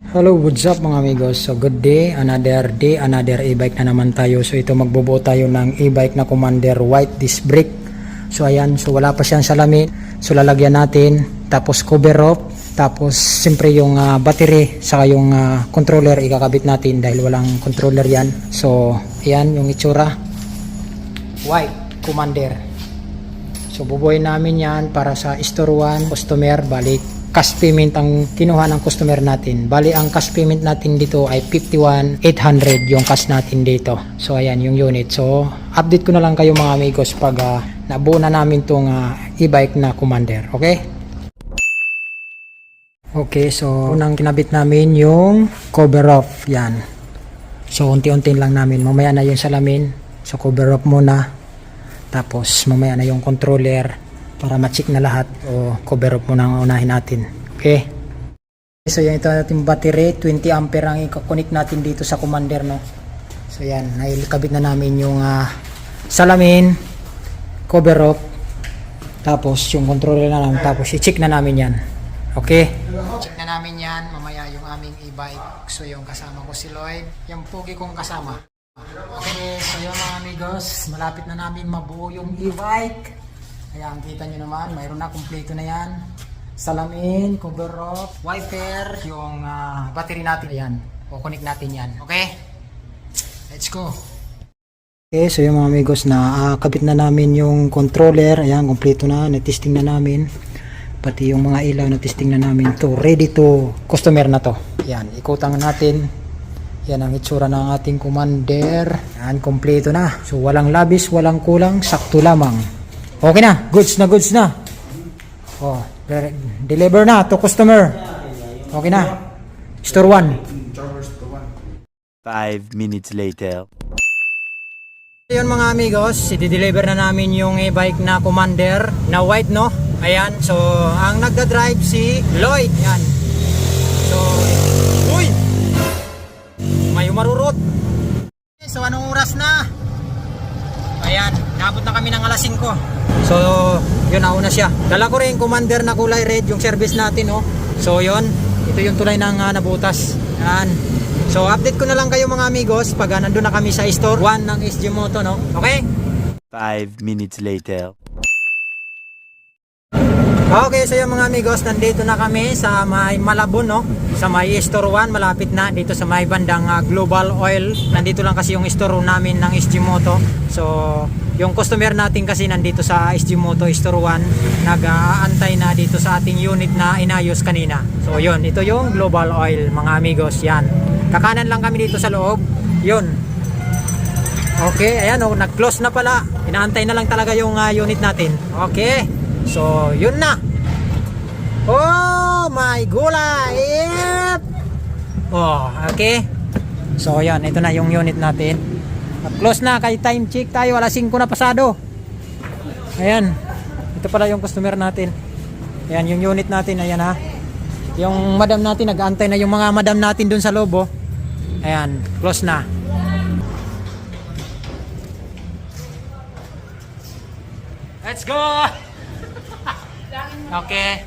Hello, what's up mga amigos? So good day, another e-bike na naman tayo. So ito magbubuo tayo ng e-bike na Commander white disc brake. So ayan, so wala pa siyang salamin. So lalagyan natin, tapos cover up, tapos siyempre yung battery, saka yung controller ikakabit natin dahil walang controller yan. So ayan yung itsura, white Commander. So bubuoyin namin yan para sa store 1 customer, balik cash payment ang kinuha ng customer natin. Bali ang cash payment natin dito ay 51,800 yung cash natin dito. So ayan yung unit. So update ko na lang kayo mga amigos pag nabuo na namin tong e-bike na Commander. Okay? Okay, so unang kinabit namin yung cover off. Yan. So unti-unti lang namin. Mamaya na yung salamin. So cover off muna. Tapos mamaya na yung controller para ma-check na lahat, o cover up muna ang unahin natin. Okay, so yan, ito natin battery 20 ampere ang i-connect natin dito sa Commander, no. So yan, naikabit na namin yung salamin, cover up, tapos yung controller na namin, tapos i-check na namin yan. Okay, check na namin yan mamaya yung aming e-bike. So yung kasama ko si Lloyd, yung pogi kong kasama. Okay, so yun mga amigos, malapit na namin mabuo yung e-bike. Ayan, kita nyo naman, mayroon na, kumpleto na yan. Salamin, cover up, wiper, yung battery natin. Ayan, kukunik natin yan. Okay? Let's go! Okay, so yung mga amigos, na kabit na namin yung controller. Ayan, kumpleto na, na-testing na namin. Pati yung mga ilaw, na-testing na namin to. Ready to customer na to. Ayan, ikutan natin. Yan ang itsura ng ating Commander. Ayan, kumpleto na. So walang labis, walang kulang, sakto lamang. Okay na, goods na. Oh, deliver na to customer. Okay na. Store 1. 5 minutes later. Ayun mga amigos, i-deliver na namin yung e-bike na Commander na white, no? Ayan, so ang nagda-drive si Lloyd. Yan. So, uy! May umarurot. So anong oras na? Ayan, naabot na kami ng alas 5. So, yun, nauna siya. Dala ko rin yung Commander na kulay red, yung service natin, no? So, yun. Ito yung tulay ng nabutas. Yan. So, update ko na lang kayo mga amigos pag nandun na kami sa store 1 ng SG Moto, no? Okay? 5 minutes later. Okay, so yung mga amigos, nandito na kami sa may Malabon, no? Sa may store 1, malapit na dito sa may bandang Global Oil. Nandito lang kasi yung store namin ng SG Moto. So, yung customer natin kasi nandito sa SG Moto Store 1, nag-aantay na dito sa ating unit na inayos kanina. So, yun, ito yung Global Oil, mga amigos, yan. Kakanan lang kami dito sa loob, yun. Okay, ayan, oh, nag-close na pala. Inaantay na lang talaga yung unit natin. Okay. So, yun na. Oh, my gulay. Yep. Oh, okay. So, yan. Ito na yung unit natin. Close na. Kay time check tayo. Alas 5 na pasado. Ayan. Ito pala yung customer natin. Ayan, yung unit natin. Ayan, ha. Yung madam natin, nag-aantay na yung mga madam natin dun sa loob, oh. Ayan. Close na. Let's go! Okay.